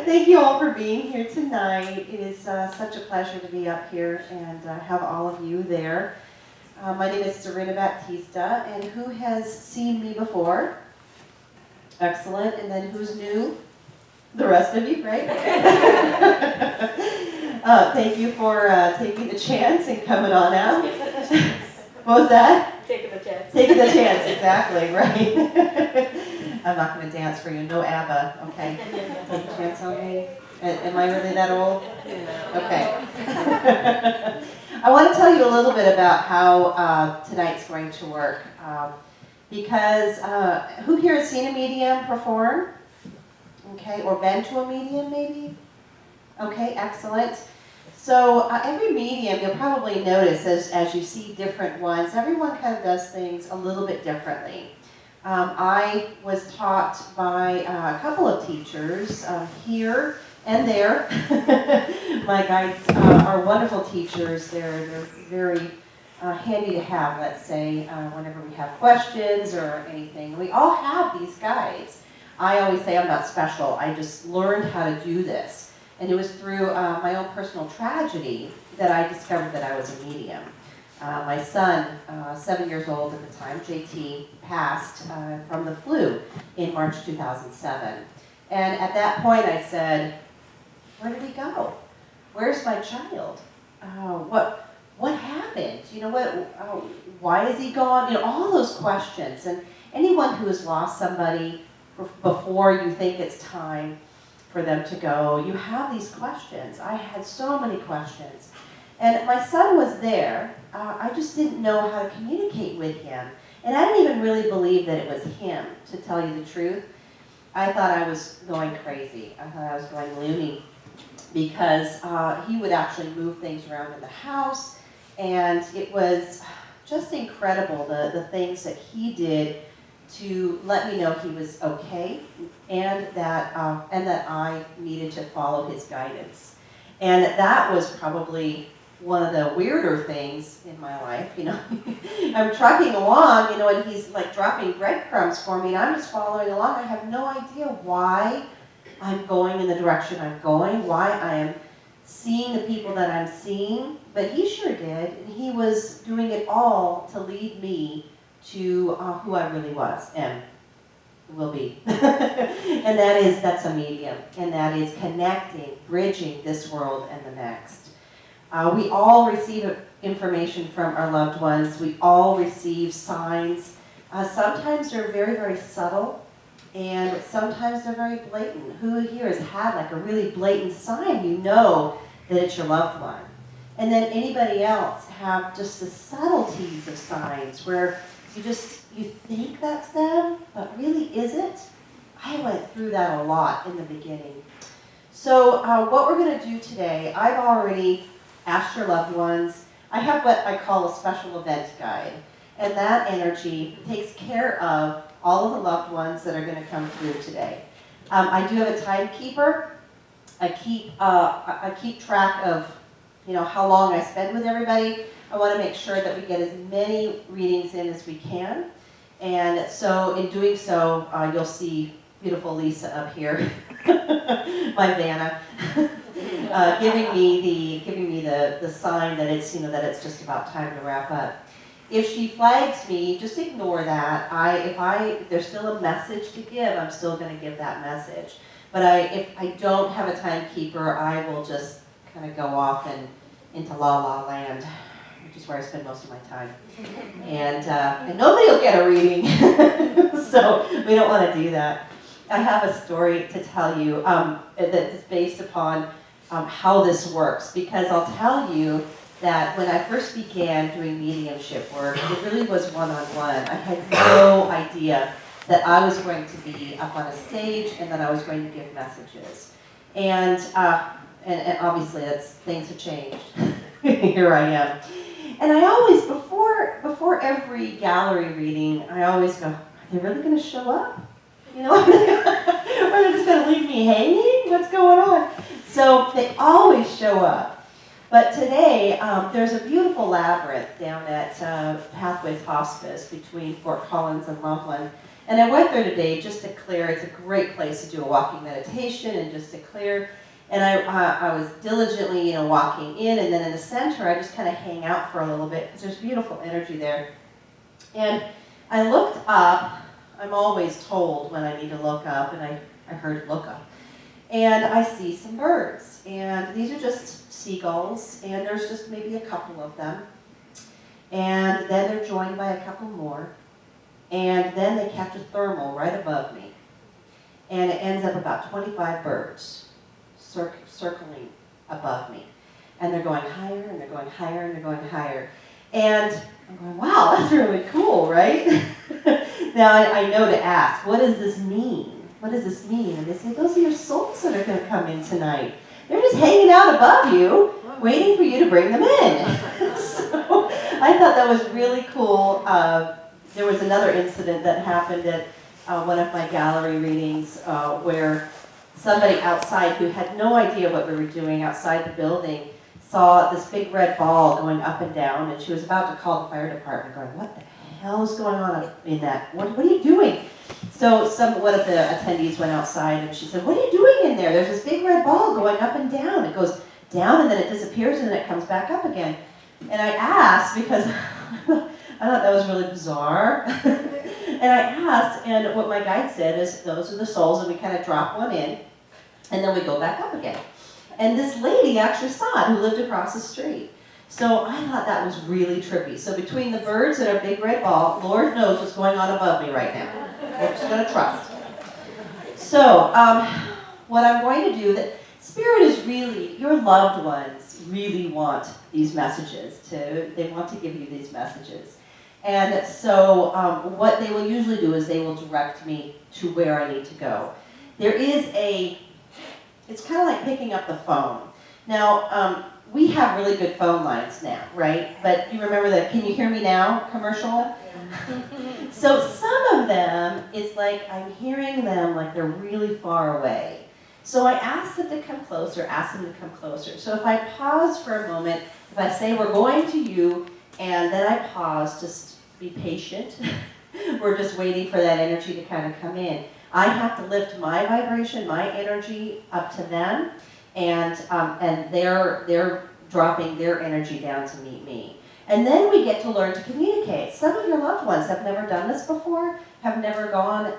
Thank you all for being here tonight. It is such a pleasure to be up here and have all of you there. My name is Sarina Baptista, and who has seen me before? Excellent. And then who's new? The rest of you, right? Thank you for taking the chance and coming on out. What was that? Taking the chance. Taking the chance, exactly, right. I'm not going to dance for you. No ABBA, okay? Take a chance on me. Am I really that old? Okay. I want to tell you a little bit about how tonight's going to work. Because who here has seen a medium perform? Okay, or been to a medium maybe? Okay, excellent. So every medium, you'll probably notice as you see different ones, everyone kind of does things a little bit differently. I was taught by a couple of teachers here and there. My guides are wonderful teachers. They're very handy to have, let's say, whenever we have questions or anything. We all have these guides. I always say I'm not special. I just learned how to do this. And it was through my own personal tragedy that I discovered that I was a medium. My son, 7 years old at the time, JT, passed from the flu in March 2007. And at that point I said, where did he go? Where's my child? What happened? You know, why is he gone? You know, all those questions. And anyone who has lost somebody before you think it's time for them to go, you have these questions. I had so many questions. And my son was there. I just didn't know how to communicate with him. And I didn't even really believe that it was him, to tell you the truth. I thought I was going crazy. I thought I was going loony because he would actually move things around in the house. And it was just incredible, the things that he did to let me know he was okay and that I needed to follow his guidance. And that was probably one of the weirder things in my life, you know. I'm trucking along, you know, and he's like dropping breadcrumbs for me, and I'm just following along. I have no idea why I'm going in the direction I'm going, why I am seeing the people that I'm seeing, but he sure did, and he was doing it all to lead me to who I really was and will be. And that's a medium, and that is connecting, bridging this world and the next. We all receive information from our loved ones. We all receive signs. Sometimes they're very, very subtle, and sometimes they're very blatant. Who here has had like a really blatant sign? You know that it's your loved one. And then anybody else have just the subtleties of signs where you think that's them, but really is it? I went through that a lot in the beginning. So what we're going to do today, I've already asked your loved ones. I have what I call a special event guide, and that energy takes care of all of the loved ones that are going to come through today. I do have a timekeeper. I keep track of, you know, how long I spend with everybody. I want to make sure that we get as many readings in as we can, and so in doing so, you'll see beautiful Lisa up here, my Vanna. Giving me the sign that it's, you know, that it's just about time to wrap up. If she flags me, just ignore that. If there's still a message to give, I'm still going to give that message. But if I don't have a timekeeper, I will just kind of go off into la la land, which is where I spend most of my time. And nobody will get a reading, so we don't want to do that. I have a story to tell you that is based upon how this works, because I'll tell you that when I first began doing mediumship work, it really was one-on-one. I had no idea that I was going to be up on a stage and that I was going to give messages. And obviously things have changed. Here I am. And I always, before every gallery reading, I always go, are they really going to show up? You know, or they're just going to leave me hanging? What's going on? So they always show up. But today, there's a beautiful labyrinth down at Pathways Hospice between Fort Collins and Loveland. And I went there today just to clear. It's a great place to do a walking meditation and just to clear. And I was diligently, walking in, and then in the center, I just kind of hang out for a little bit because there's beautiful energy there. And I looked up. I'm always told when I need to look up, and I heard look up. And I see some birds, and these are just seagulls, and there's just maybe a couple of them. And then they're joined by a couple more, and then they catch a thermal right above me. And it ends up about 25 birds circling above me. And they're going higher, and they're going higher, and they're going higher. And I'm going, wow, that's really cool, right? Now I know to ask, what does this mean? What does this mean? And they say, those are your souls that are going to come in tonight. They're just hanging out above you, waiting for you to bring them in. So I thought that was really cool. There was another incident that happened at one of my gallery readings where somebody outside who had no idea what we were doing outside the building saw this big red ball going up and down, and she was about to call the fire department going, what the hell is going on in that? What are you doing? So one of the attendees went outside and she said, what are you doing in there? There's this big red ball going up and down. It goes down and then it disappears and then it comes back up again. And I asked because I thought that was really bizarre. And I asked, and what my guide said is those are the souls, and we kind of drop one in and then we go back up again. And this lady actually saw it who lived across the street. So I thought that was really trippy. So between the birds and a big red ball, Lord knows what's going on above me right now. We're just going to trust. So what I'm going to do, that Spirit is really, your loved ones really want these messages. They want to give you these messages. And so what they will usually do is they will direct me to where I need to go. There is it's kind of like picking up the phone. Now, we have really good phone lines now, right? But you remember the "Can you hear me now" commercial? So some of them, it's like I'm hearing them like they're really far away. So I ask them to come closer, So if I pause for a moment, if I say we're going to you, and then I pause, just be patient. We're just waiting for that energy to kind of come in. I have to lift my vibration, my energy up to them. And they're dropping their energy down to meet me. And then we get to learn to communicate. Some of your loved ones have never done this before, have never gone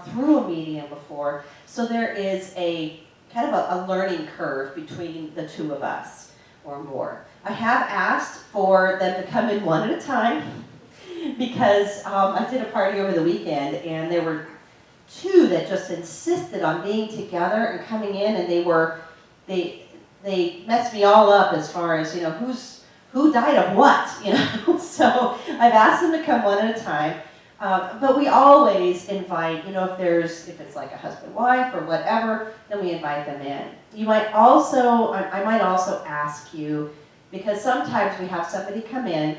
through a medium before. So there is a kind of a learning curve between the two of us or more. I have asked for them to come in one at a time because I did a party over the weekend and there were two that just insisted on being together and coming in, and they messed me all up as far as, who died of what, So I've asked them to come one at a time, but we always invite, if it's like a husband-wife or whatever, then we invite them in. You might also, I might also ask you, because sometimes we have somebody come in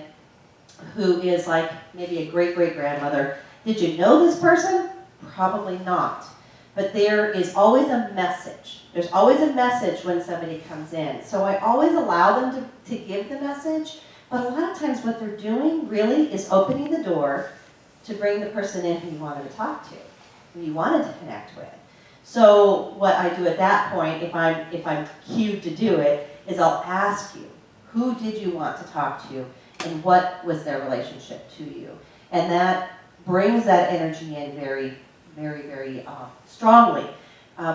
who is like maybe a great-great-grandmother. Did you know this person? Probably not. But there is always a message. There's always a message when somebody comes in. So I always allow them to give the message, but a lot of times what they're doing really is opening the door to bring the person in who you wanted to talk to, who you wanted to connect with. So what I do at that point, if I'm cued to do it, is I'll ask you, who did you want to talk to, and what was their relationship to you? And that brings that energy in very, very, very strongly.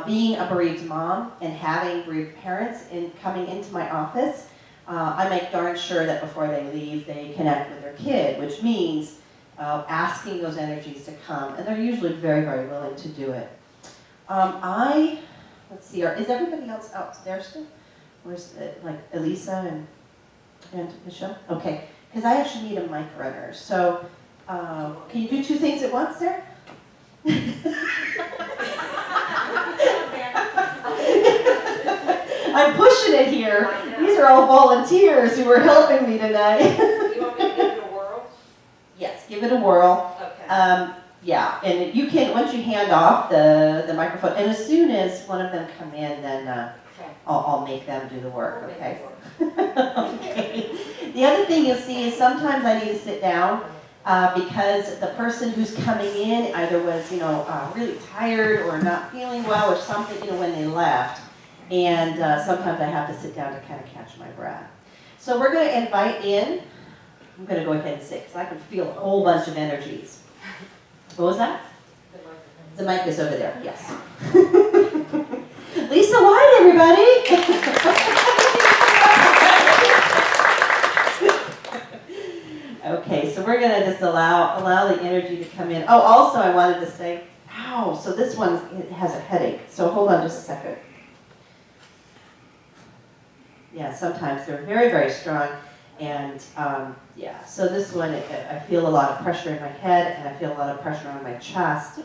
Being a bereaved mom and having bereaved parents coming into my office, I make darn sure that before they leave, they connect with their kid, which means asking those energies to come, and they're usually very, very willing to do it. Let's see, is everybody else out there still? Where's like Elisa and Michelle? Okay, because I actually need a mic runner. So can you do two things at once there? I'm pushing it here. These are all volunteers who are helping me tonight. You want me to give it a whirl? Yes, give it a whirl. Okay. Yeah, and you can, once you hand off the microphone, and as soon as one of them come in, then Okay. I'll make them do the work, We'll make okay? it work. Okay. The other thing you'll see is sometimes I need to sit down because the person who's coming in either was, really tired or not feeling well or something, when they left. And sometimes I have to sit down to kind of catch my breath. So we're going to invite in, I'm going to go ahead and sit because I can feel a whole bunch of energies. What was that? The mic is over there, yes. Lisa White, everybody! Okay, so we're going to just allow the energy to come in. Oh, also I wanted to say, ow, so this one has a headache. So hold on just a second. Yeah, sometimes they're very, very strong. And yeah, so this one, I feel a lot of pressure in my head and I feel a lot of pressure on my chest.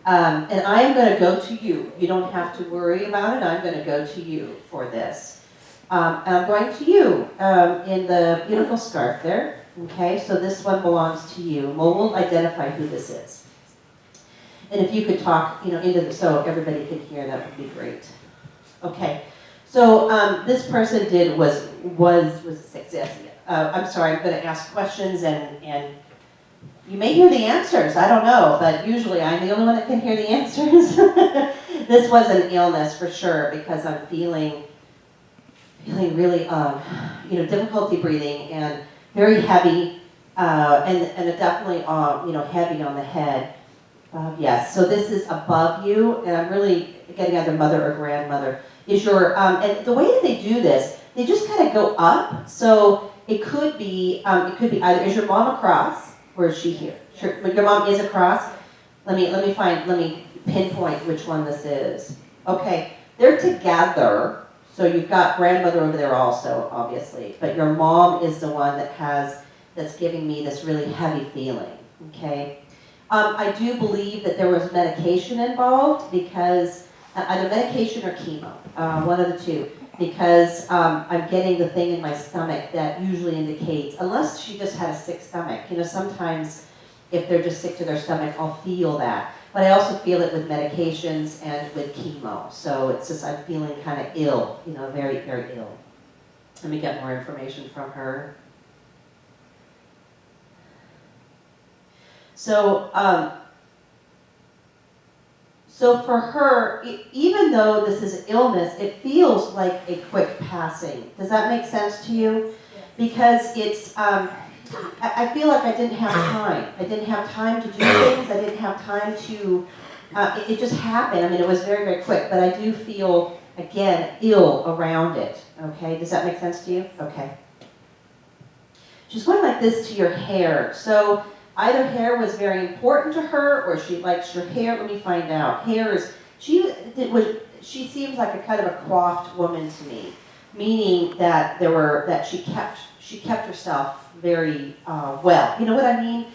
And I am going to go to you. You don't have to worry about it. I'm going to go to you for this. And I'm going to you in the beautiful scarf there. Okay, so this one belongs to you. We'll identify who this is. And if you could talk, into the, so everybody can hear, that would be great. Okay, so this person was success. I'm sorry, I'm going to ask questions and you may hear the answers, I don't know, but usually I'm the only one that can hear the answers. This was an illness for sure because I'm feeling really, difficulty breathing and very heavy, and definitely, heavy on the head. Yes, so this is above you, and I'm really getting either mother or grandmother. Is your, and the way that they do this, they just kind of go up. So it could be either, is your mom across, or is she here? Sure, your mom is across. Let me pinpoint which one this is. Okay, they're together. So you've got grandmother over there also, obviously, but your mom is the one that's giving me this really heavy feeling, okay? I do believe that there was medication involved because, either medication or chemo, one of the two, because I'm getting the thing in my stomach that usually indicates, unless she just had a sick stomach, sometimes if they're just sick to their stomach, I'll feel that. But I also feel it with medications and with chemo. So it's just, I'm feeling kind of ill, very, very ill. Let me get more information from her. So, so for her, even though this is illness, it feels like a quick passing. Does that make sense to you? Because it's, I feel like I didn't have time. I didn't have time to do things. I didn't have time to, it just happened. I mean, it was very, very quick, but I do feel, again, ill around it. Okay, does that make sense to you? Okay. She's going like this to your hair. So either hair was very important to her or she likes your hair. Let me find out. Hair is, she seems like a kind of a coiffed woman to me, meaning that she kept herself very well. You know what I mean?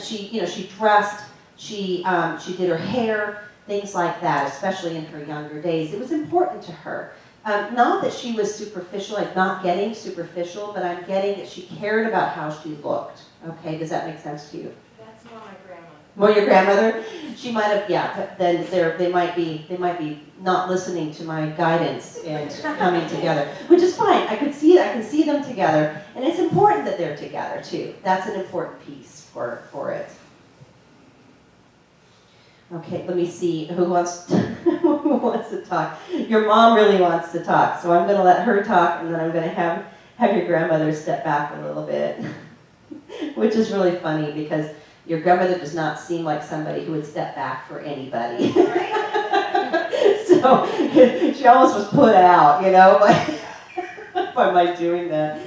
She dressed, she did her hair, things like that, especially in her younger days. It was important to her. Not that she was superficial, I'm not getting superficial, but I'm getting that she cared about how she looked. Okay, does that make sense to you? That's more my grandmother. More your grandmother? She might have, yeah, but then they might be not listening to my guidance and coming together, which is fine. I can see them together, and it's important that they're together too. That's an important piece for it. Okay, let me see who wants to talk. Your mom really wants to talk, so I'm going to let her talk, and then I'm going to have your grandmother step back a little bit, which is really funny because your grandmother does not seem like somebody who would step back for anybody. So she almost was put out, by my doing that.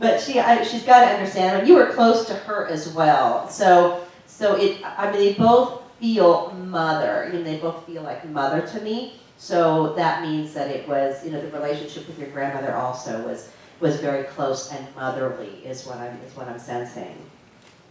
But she's got to understand. I mean, you were close to her as well, so they both feel mother. They both feel like mother to me. So that means that it was, the relationship with your grandmother also was very close and motherly, is what I'm sensing.